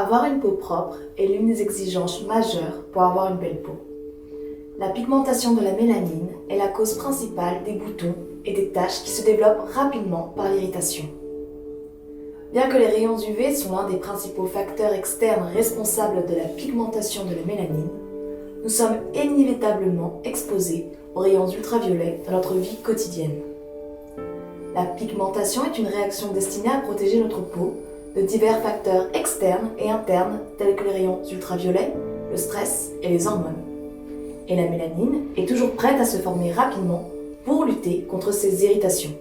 Avoir une peau propre est l'une des exigences majeures pour avoir une belle peau. La pigmentation de la mélanine est la cause principale des boutons et des taches qui se développent rapidement par l'irritation. Bien que les rayons UV sont l'un des principaux facteurs externes responsables de la pigmentation de la mélanine, nous sommes inévitablement exposés aux rayons ultraviolets dans notre vie quotidienne. La pigmentation est une réaction destinée à protéger notre peau de divers facteurs externes et internes tels que les rayons ultraviolets, le stress et les hormones. Et la mélanine est toujours prête à se former rapidement pour lutter contre ces irritations.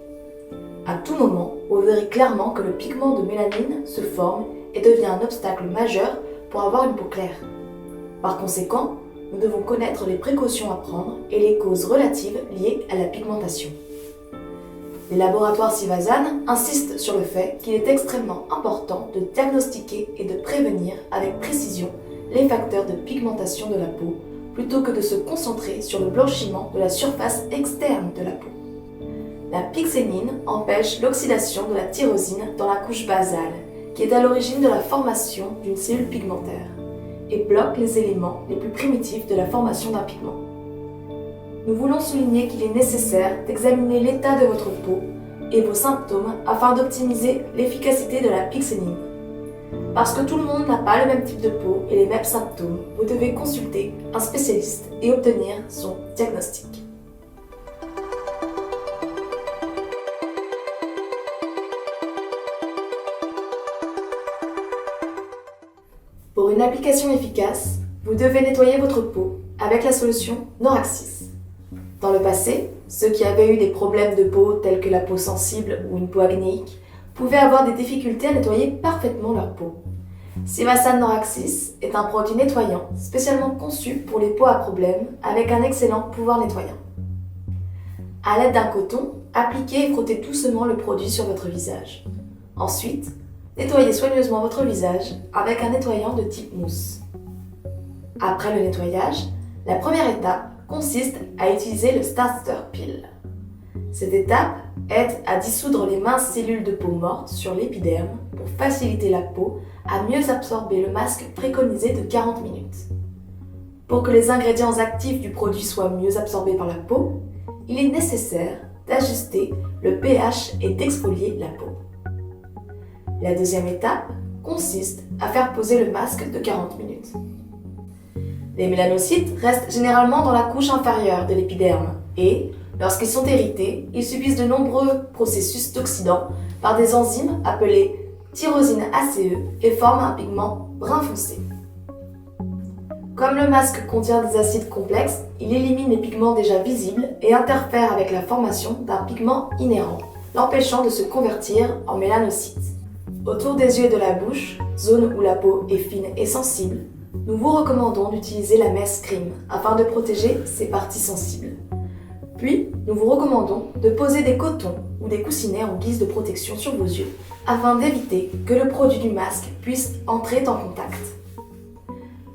À tout moment, vous verrez clairement que le pigment de mélanine se forme et devient un obstacle majeur pour avoir une peau claire. Par conséquent, nous devons connaître les précautions à prendre et les causes relatives liées à la pigmentation. Les laboratoires Syvazan insistent sur le fait qu'il est extrêmement important de diagnostiquer et de prévenir avec précision les facteurs de pigmentation de la peau plutôt que de se concentrer sur le blanchiment de la surface externe de la peau. La pyxénine empêche l'oxydation de la tyrosine dans la couche basale, qui est à l'origine de la formation d'une cellule pigmentaire, et bloque les éléments les plus primitifs de la formation d'un pigment. Nous voulons souligner qu'il est nécessaire d'examiner l'état de votre peau et vos symptômes afin d'optimiser l'efficacité de la pyxénine. Parce que tout le monde n'a pas le même type de peau et les mêmes symptômes, vous devez consulter un spécialiste et obtenir son diagnostic. Pour une application efficace, vous devez nettoyer votre peau avec la solution Noraxis. Dans le passé, ceux qui avaient eu des problèmes de peau tels que la peau sensible ou une peau acnéique pouvaient avoir des difficultés à nettoyer parfaitement leur peau. Syvazan Noraxis est un produit nettoyant spécialement conçu pour les peaux à problème avec un excellent pouvoir nettoyant. À l'aide d'un coton, appliquez et frottez doucement le produit sur votre visage. Ensuite, nettoyez soigneusement votre visage avec un nettoyant de type mousse. Après le nettoyage, la première étape consiste à utiliser le Starter Peel. Cette étape aide à dissoudre les minces cellules de peau mortes sur l'épiderme pour faciliter la peau à mieux absorber le masque préconisé de 40 minutes. Pour que les ingrédients actifs du produit soient mieux absorbés par la peau, il est nécessaire d'ajuster le pH et d'exfolier la peau. La deuxième étape consiste à faire poser le masque de 40 minutes. Les mélanocytes restent généralement dans la couche inférieure de l'épiderme et, lorsqu'ils sont irrités, ils subissent de nombreux processus d'oxydant par des enzymes appelées tyrosine ACE et forment un pigment brun foncé. Comme le masque contient des acides complexes, il élimine les pigments déjà visibles et interfère avec la formation d'un pigment inhérent, l'empêchant de se convertir en mélanocytes. Autour des yeux et de la bouche, zone où la peau est fine et sensible, nous vous recommandons d'utiliser la Mesh Cream afin de protéger ces parties sensibles. Puis, nous vous recommandons de poser des cotons ou des coussinets en guise de protection sur vos yeux afin d'éviter que le produit du masque puisse entrer en contact.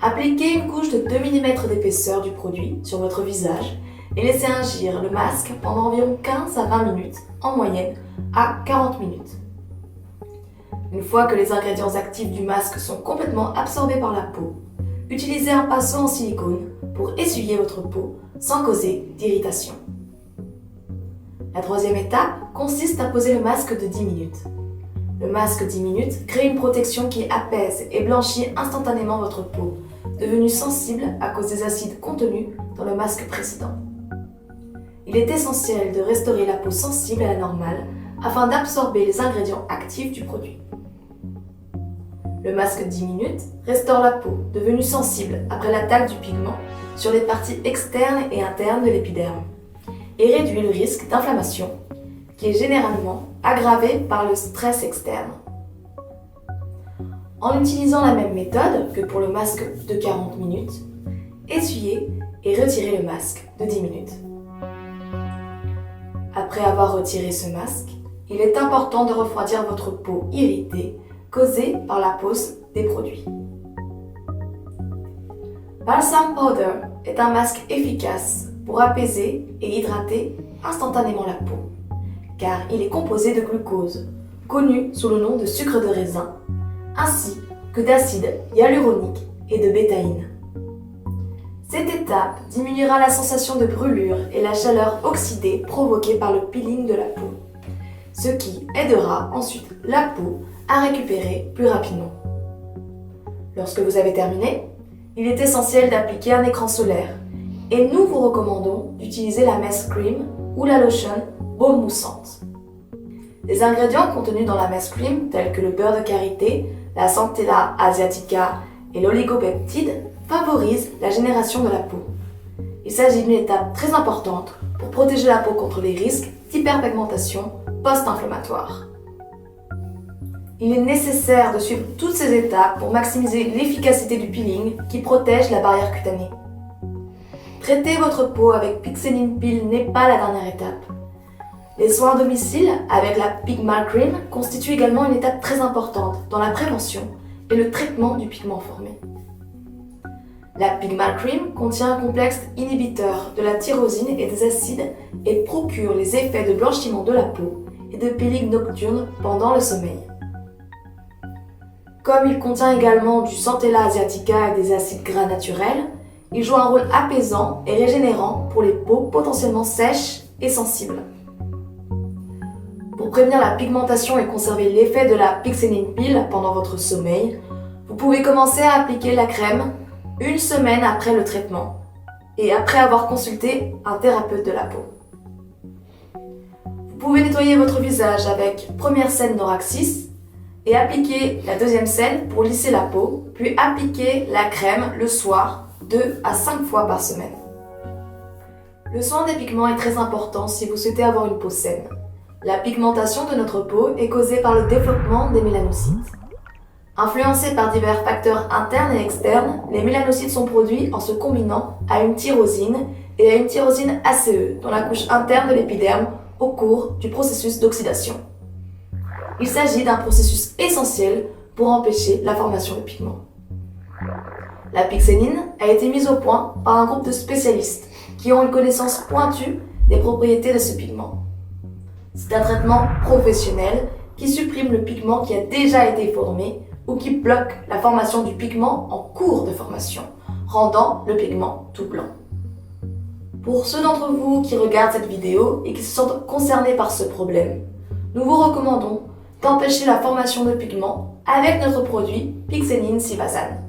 Appliquez une couche de 2 mm d'épaisseur du produit sur votre visage et laissez agir le masque pendant environ 15 à 20 minutes, en moyenne à 40 minutes. Une fois que les ingrédients actifs du masque sont complètement absorbés par la peau, utilisez un pinceau en silicone pour essuyer votre peau sans causer d'irritation. La troisième étape consiste à poser le masque de 10 minutes. Le masque 10 minutes crée une protection qui apaise et blanchit instantanément votre peau, devenue sensible à cause des acides contenus dans le masque précédent. Il est essentiel de restaurer la peau sensible à la normale afin d'absorber les ingrédients actifs du produit. Le masque 10 minutes restaure la peau, devenue sensible après l'attaque du pigment sur les parties externes et internes de l'épiderme, et réduit le risque d'inflammation, qui est généralement aggravé par le stress externe. En utilisant la même méthode que pour le masque de 40 minutes, essuyez et retirez le masque de 10 minutes. Après avoir retiré ce masque, il est important de refroidir votre peau irritée causée par la pose des produits. Balsam Powder est un masque efficace pour apaiser et hydrater instantanément la peau, car il est composé de glucose, connu sous le nom de sucre de raisin, ainsi que d'acide hyaluronique et de bétaïne. Cette étape diminuera la sensation de brûlure et la chaleur oxydée provoquée par le peeling de la peau, ce qui aidera ensuite la peau à récupérer plus rapidement. Lorsque vous avez terminé, il est essentiel d'appliquer un écran solaire et nous vous recommandons d'utiliser la Mesh Cream ou la lotion baume moussante. Les ingrédients contenus dans la Mesh Cream, tels que le beurre de karité, la Centella asiatica et l'oligopeptide, favorisent la génération de la peau. Il s'agit d'une étape très importante pour protéger la peau contre les risques d'hyperpigmentation post-inflammatoire. Il est nécessaire de suivre toutes ces étapes pour maximiser l'efficacité du peeling qui protège la barrière cutanée. Traiter votre peau avec Pixeline Peel n'est pas la dernière étape. Les soins à domicile avec la Pigma Cream constituent également une étape très importante dans la prévention et le traitement du pigment formé. La Pigma Cream contient un complexe inhibiteur de la tyrosine et des acides et procure les effets de blanchiment de la peau et de peeling nocturne pendant le sommeil. Comme il contient également du Centella asiatica et des acides gras naturels, il joue un rôle apaisant et régénérant pour les peaux potentiellement sèches et sensibles. Pour prévenir la pigmentation et conserver l'effet de la Pixeline Peel pendant votre sommeil, vous pouvez commencer à appliquer la crème une semaine après le traitement et après avoir consulté un thérapeute de la peau. Vous pouvez nettoyer votre visage avec première scène Noraxis et appliquer la deuxième scène pour lisser la peau, puis appliquer la crème le soir 2 à 5 fois par semaine. Le soin des pigments est très important si vous souhaitez avoir une peau saine. La pigmentation de notre peau est causée par le développement des mélanocytes. Influencés par divers facteurs internes et externes, les mélanocytes sont produits en se combinant à une tyrosine et à une tyrosine ACE dans la couche interne de l'épiderme au cours du processus d'oxydation. Il s'agit d'un processus essentiel pour empêcher la formation de pigments. La pixénine a été mise au point par un groupe de spécialistes qui ont une connaissance pointue des propriétés de ce pigment. C'est un traitement professionnel qui supprime le pigment qui a déjà été formé ou qui bloque la formation du pigment en cours de formation, rendant le pigment tout blanc. Pour ceux d'entre vous qui regardent cette vidéo et qui se sentent concernés par ce problème, nous vous recommandons d'empêcher la formation de pigments avec notre produit Pixeline Sivazane,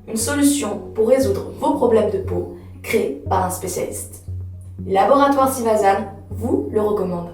une solution pour résoudre vos problèmes de peau créée par un spécialiste. Le laboratoire Sivazane vous le recommande.